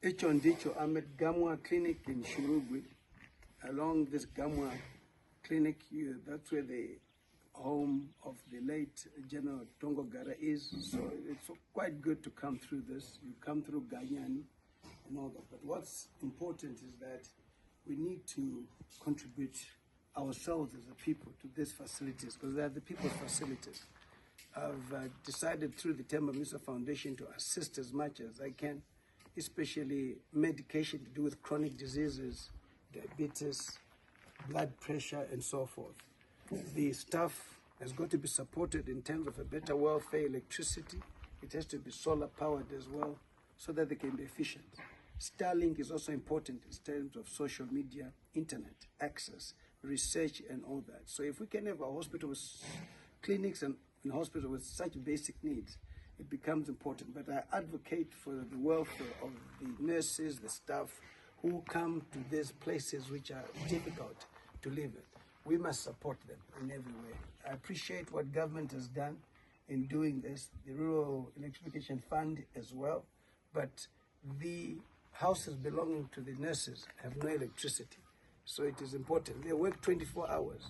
Hicho ndicho. I'm at Gamwa Clinic in Shurugwi. Along this Gamwa Clinic, that's where the home of the late General Tongo Gara is. So it's quite good to come through this. You come through Ganyani and all that. But what's important is that we need to contribute ourselves as a people to these facilities, because they are the people's facilities. I've decided through the Temba Musa Foundation to assist as much as I can, especially medication to do with chronic diseases, diabetes, blood pressure, and so forth. The staff has got to be supported in terms of a better welfare, electricity. It has to be solar powered as well, so that they can be efficient. Starlink is also important in terms of social media, internet access, research, and all that. So if we can have a hospital with clinics and hospitals with such basic needs, it becomes important. But I advocate for the welfare of the nurses, the staff who come to these places which are difficult to live in. We must support them in every way. I appreciate what government has done in doing this, the Rural Electrification Fund as well, but the houses belonging to the nurses have no electricity. So it is important. They work 24 hours.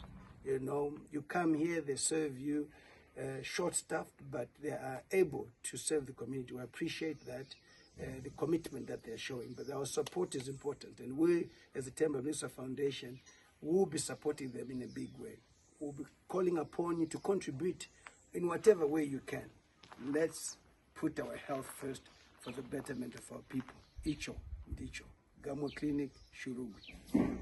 You know, you come here, they serve you, short-staffed, but they are able to serve the community. We appreciate that, the commitment that they're showing, but our support is important. And we, as the Temba Musa Foundation, will be supporting them in a big way. We'll be calling upon you to contribute in whatever way you can. Let's put our health first for the betterment of our people. Icho, Ndicho, Gamwa Clinic, Shurugwi.